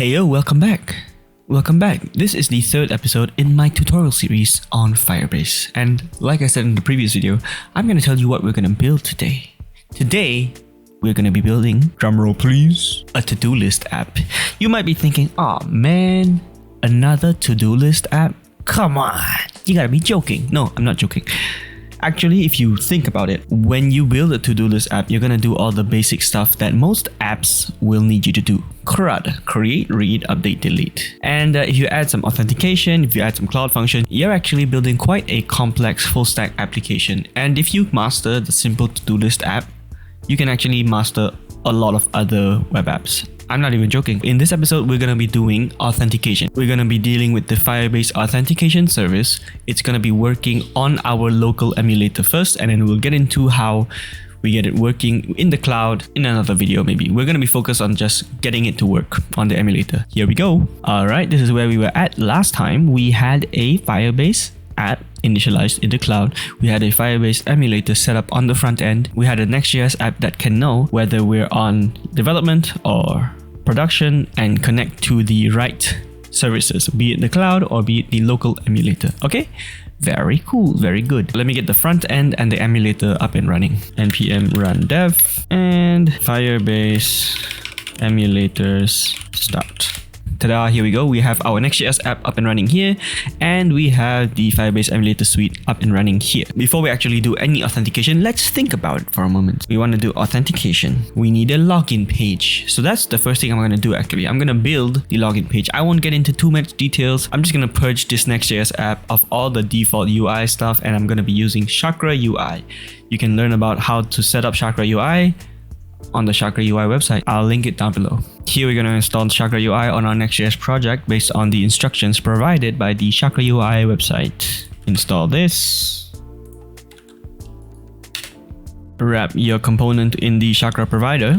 Hey yo, welcome back. This is the third episode in my tutorial series on Firebase. And like I said in the previous video, I'm going to tell you what we're going to build today. Today, we're going to be building, drumroll please, a to-do list app. You might be thinking, oh man, another to-do list app? Come on, you gotta be joking. No, I'm not joking. Actually, if you think about it, when you build a to-do list app, you're gonna do all the basic stuff that most apps will need you to do. CRUD, create, read, update, delete. And if you add some authentication, if you add some cloud function, you're actually building quite a complex full stack application. And if you master the simple to-do list app, you can actually master a lot of other web apps. I'm not even joking. In this episode, we're going to be doing authentication. We're going to be dealing with the Firebase authentication service. It's going to be working on our local emulator first, and then we'll get into how we get it working in the cloud in another video maybe. We're going to be focused on just getting it to work on the emulator. Here we go. All right, this is where we were at last time. We had a Firebase app initialized in the cloud. We had a Firebase emulator set up on the front end. We had a Next.js app that can know whether we're on development or production and connect to the right services, be it the cloud or be it the local emulator. Okay, very cool, very good. Let me get the front end and the emulator up and running. npm run dev and Firebase emulators start. Ta-da, here we go. We have our Next.js app up and running here, and we have the Firebase emulator suite up and running here. Before we actually do any authentication, let's think about it for a moment. We want to do authentication. We need a login page. So that's the first thing I'm going to do actually. I'm going to build the login page. I won't get into too much details. I'm just going to purge this Next.js app of all the default UI stuff, and I'm going to be using Chakra UI. You can learn about how to set up Chakra UI on the Chakra UI website. I'll link it down below. Here we're going to install Chakra UI on our Next.js project based on the instructions provided by the Chakra UI website. Install this. Wrap your component in the Chakra provider.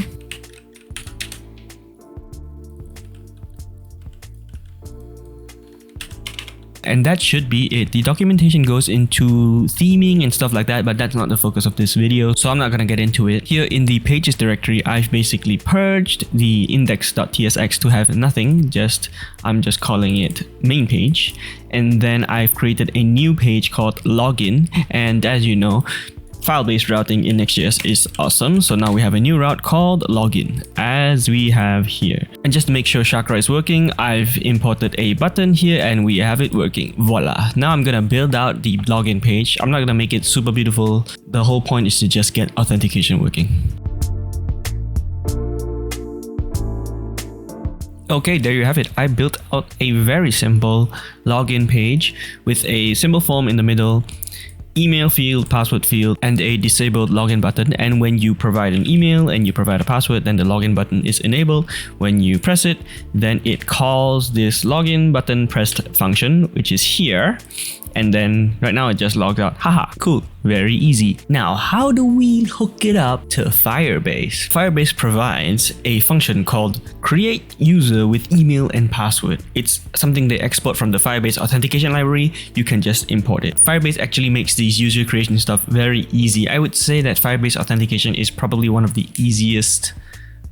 And that should be it. The documentation goes into theming and stuff like that, but that's not the focus of this video, so I'm not gonna get into it. Here in the pages directory, I've basically purged the index.tsx to have nothing, I'm just calling it main page. And then I've created a new page called login, and as you know, file-based routing in Next.js is awesome. So now we have a new route called login, as we have here. And just to make sure Chakra is working, I've imported a button here and we have it working. Voila. Now I'm gonna build out the login page. I'm not gonna make it super beautiful. The whole point is to just get authentication working. Okay, there you have it. I built out a very simple login page with a simple form in the middle, email field, password field, and a disabled login button. And when you provide an email and you provide a password, then the login button is enabled. When you press it, then it calls this login button pressed function, which is here. And then right now it just logged out. Haha, cool, very easy. Now, how do we hook it up to Firebase? Firebase provides a function called create user with email and password. It's something they export from the Firebase authentication library. You can just import it. Firebase actually makes these user creation stuff very easy. I would say that Firebase authentication is probably one of the easiest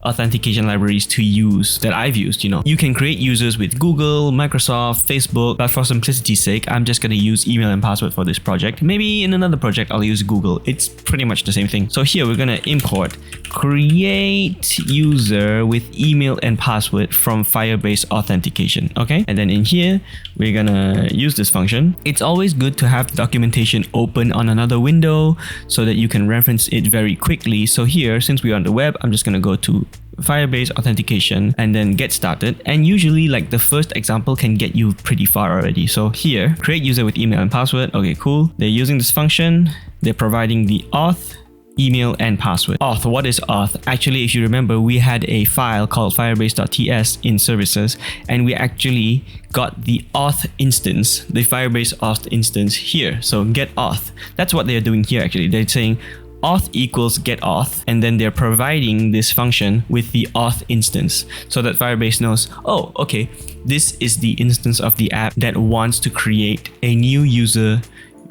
authentication libraries to use that I've used. You can create users with Google, Microsoft, Facebook, but for simplicity's sake, I'm just going to use email and password for this project. Maybe in another project I'll use Google. It's pretty much the same thing. So here we're going to import create user with email and password from Firebase authentication. Okay, and then in here we're gonna use this function. It's always good to have the documentation open on another window so that you can reference it very quickly. So here, since we're on the web, I'm just gonna go to Firebase authentication and then get started, and usually like the first example can get you pretty far already. So here, create user with email and password. Okay, cool. They're using this function. They're providing the auth, email, and password. Auth, what is auth? Actually, if you remember, we had a file called firebase.ts in services, and we actually got the auth instance, the Firebase auth instance here. So get auth. That's what they're doing here actually. They're saying auth equals get auth, and then they're providing this function with the auth instance so that Firebase knows, oh, okay, this is the instance of the app that wants to create a new user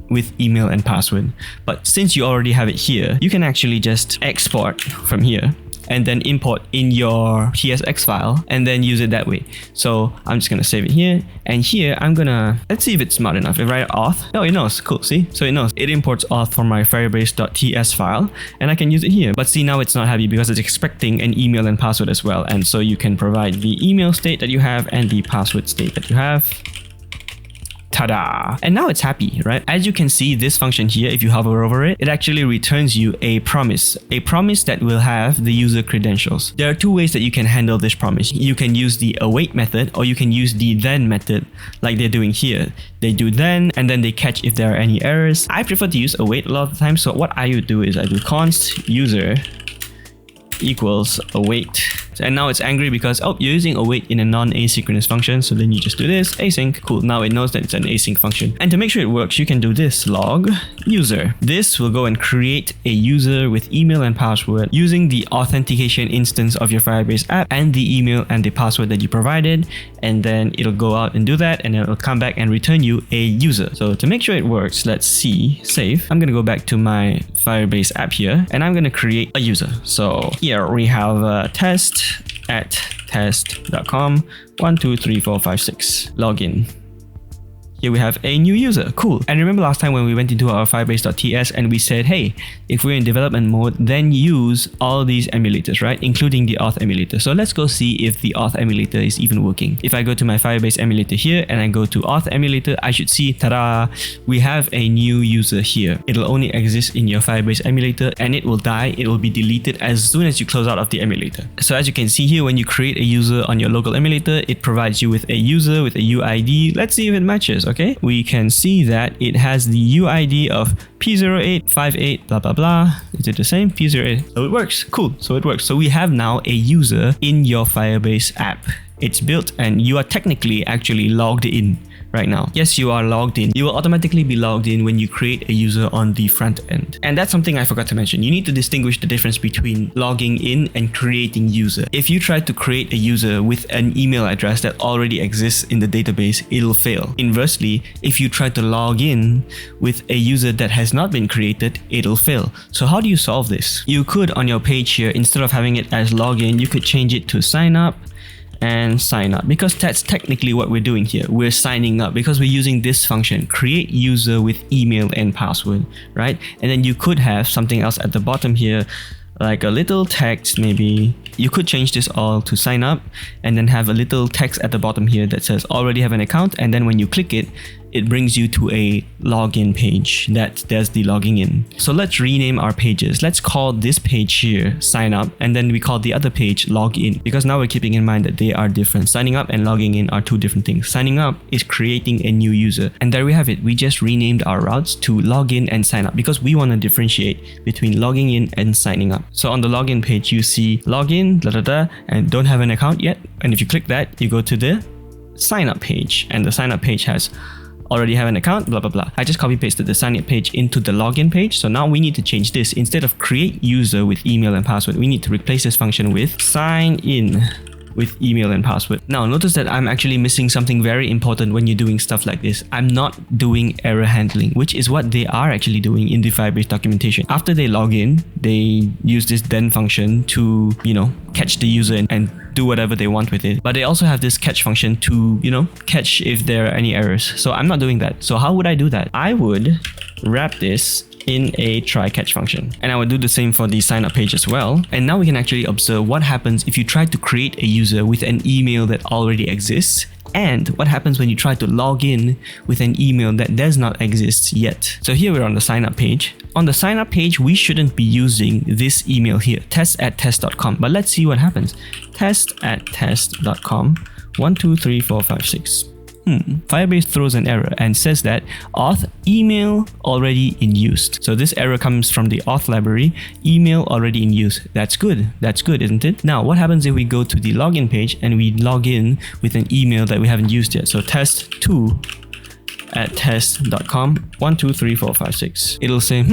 with email and password. But since you already have it here, you can actually just export from here and then import in your TSX file and then use it that way. So I'm just gonna save it here, and here I'm gonna, let's see if it's smart enough. If I write auth, oh, it knows, cool, see? So it knows, it imports auth from my firebase.ts file, and I can use it here. But see, now it's not happy because it's expecting an email and password as well. And so you can provide the email state that you have and the password state that you have. Ta-da! And now it's happy, right? As you can see, this function here, if you hover over it, it actually returns you a promise that will have the user credentials. There are two ways that you can handle this promise. You can use the await method, or you can use the then method like they're doing here. They do then, and then they catch if there are any errors. I prefer to use await a lot of the time, so what I would do is I do const user equals await. And now it's angry because, oh, you're using await in a non-asynchronous function. So then you just do this, async. Cool, now it knows that it's an async function. And to make sure it works, you can do this, log user. This will go and create a user with email and password using the authentication instance of your Firebase app and the email and the password that you provided. And then it'll go out and do that, and then it'll come back and return you a user. So to make sure it works, let's see, save. I'm gonna go back to my Firebase app here, and I'm gonna create a user. So here we have test@test.com 1 2 3 4 5 6 login. Here we have a new user. Cool. And remember last time when we went into our firebase.ts and we said, hey, if we're in development mode, then use all these emulators, right? Including the auth emulator. So let's go see if the auth emulator is even working. If I go to my Firebase emulator here and I go to auth emulator, I should see, ta-da, we have a new user here. It'll only exist in your Firebase emulator, and it will die. It will be deleted as soon as you close out of the emulator. So as you can see here, when you create a user on your local emulator, it provides you with a user with a UID. Let's see if it matches. Okay, we can see that it has the UID of P0858 blah blah blah. Is it the same? P08. So it works. Cool. So it works. So we have now a user in your Firebase app. It's built and you are technically actually logged in right now. Yes, you are logged in. You will automatically be logged in when you create a user on the front end. And that's something I forgot to mention. You need to distinguish the difference between logging in and creating user. If you try to create a user with an email address that already exists in the database, it'll fail. Inversely, if you try to log in with a user that has not been created, it'll fail. So how do you solve this? You could, on your page here, instead of having it as login, you could change it to sign up and sign up, because that's technically what we're doing here. We're signing up because we're using this function, create user with email and password, right? And then you could have something else at the bottom here, like a little text. Maybe you could change this all to sign up and then have a little text at the bottom here that says already have an account, and then when you click it, it brings you to a login page that does the logging in. So let's rename our pages. Let's call this page here sign up, and then we call the other page login, because now we're keeping in mind that they are different. Signing up and logging in are two different things. Signing up is creating a new user, and there we have it. We just renamed our routes to login and sign up because we want to differentiate between logging in and signing up. So on the login page, you see login, and don't have an account yet. And if you click that, you go to the sign up page, and the sign up page has already have an account, blah blah blah. I just copy pasted the sign up page into the login page. So now we need to change this. Instead of create user with email and password, we need to replace this function with sign in with email and password. Now notice that I'm actually missing something very important when you're doing stuff like this. I'm not doing error handling, which is what they are actually doing in the Firebase documentation. After they log in, they use this then function to, catch the user and do whatever they want with it. But they also have this catch function to, catch if there are any errors. So I'm not doing that. So how would I do that? I would wrap this in a try catch function, and I would do the same for the sign up page as well. And now we can actually observe what happens if you try to create a user with an email that already exists, and what happens when you try to log in with an email that does not exist yet. So here we're on the sign up page. On the sign up page, we shouldn't be using this email here, test@test.com. But let's see what happens. Test@test.com 1 2 3 4 5 6. Firebase throws an error and says that auth email already in use. So this error comes from the auth library, email already in use. That's good, isn't it? Now, what happens if we go to the login page and we log in with an email that we haven't used yet? So test2@test.com 1 2 3 4 5 6. It'll say,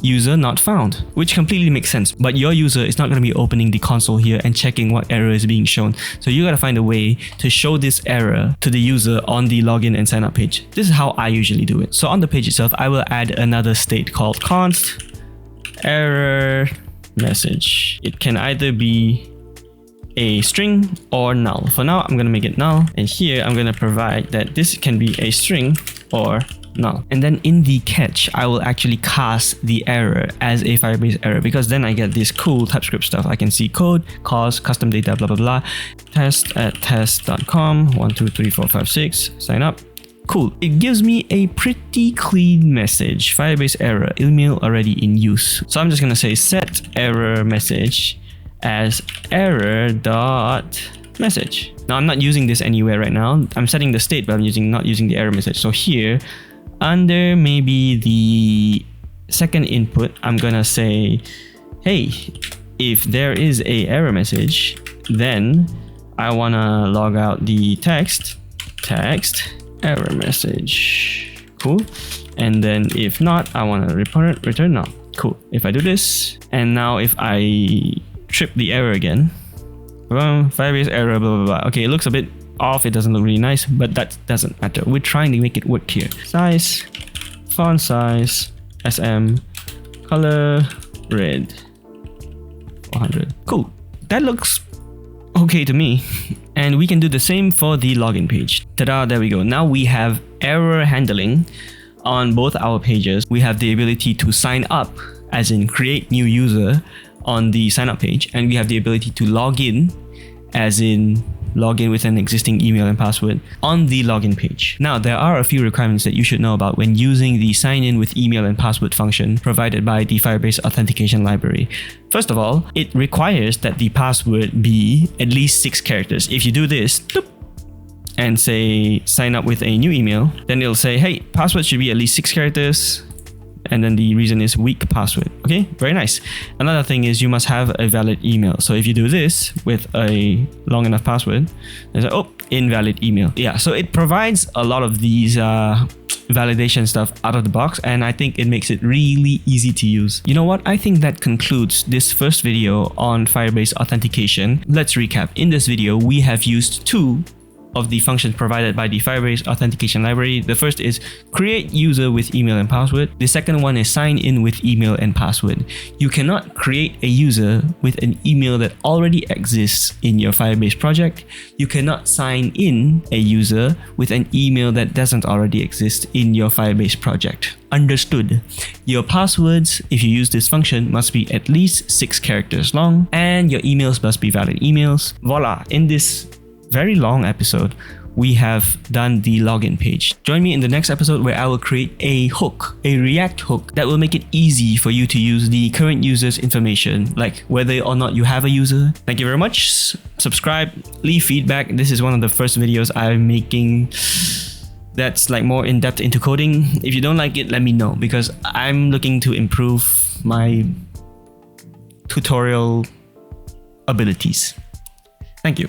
user not found, which completely makes sense. But your user is not going to be opening the console here and checking what error is being shown. So you got to find a way to show this error to the user on the login and sign up page. This is how I usually do it. So on the page itself, I will add another state called const error message. It can either be a string or null. For now, I'm going to make it null. And here I'm going to provide that this can be a string or null. And then in the catch, I will actually cast the error as a Firebase error, because then I get this cool TypeScript stuff. I can see code, cause, custom data, blah, blah, blah. Test at test.com, 1, 2, 3, 4, 5, 6, sign up. Cool. It gives me a pretty clean message. Firebase error, email already in use. So I'm just going to say set error message as error dot message. Now I'm not using this anywhere right now. I'm setting the state, but I'm not using the error message. So here, under maybe the second input, I'm gonna say, hey, if there is a error message, then I wanna log out the text error message. Cool. And then if not, I wanna return null. Cool. If I do this, and now if I trip the error again, Firebase error, blah, blah, blah. Okay, it looks a bit off. It doesn't look really nice, but that doesn't matter. We're trying to make it work here. Size, font size, SM, color, red, 400. Cool. That looks okay to me. And we can do the same for the login page. Ta-da, there we go. Now we have error handling on both our pages. We have the ability to sign up, as in create new user on the sign up page, and we have the ability to log in, as in log in with an existing email and password on the login page. Now, there are a few requirements that you should know about when using the sign in with email and password function provided by the Firebase Authentication library. First of all, it requires that the password be at least 6 characters. If you do this, and say sign up with a new email, then it'll say, hey, password should be at least 6 characters. And then the reason is weak password. Okay, very nice. Another thing is you must have a valid email. So if you do this with a long enough password, there's a, invalid email. Yeah, so it provides a lot of these validation stuff out of the box, and I think it makes it really easy to use. You know what? I think that concludes this first video on Firebase authentication. Let's recap. In this video, we have used 2 of the functions provided by the Firebase Authentication library. The first is create user with email and password. The second one is sign in with email and password. You cannot create a user with an email that already exists in your Firebase project. You cannot sign in a user with an email that doesn't already exist in your Firebase project. Understood. Your passwords, if you use this function, must be at least 6 characters long, and your emails must be valid emails. Voila! In this very long episode, we have done the login page. Join me in the next episode where I will create a hook, a React hook that will make it easy for you to use the current user's information, like whether or not you have a user. Thank you very much. Subscribe, leave feedback. This is one of the first videos I'm making that's like more in depth into coding. If you don't like it, let me know, because I'm looking to improve my tutorial abilities. Thank you.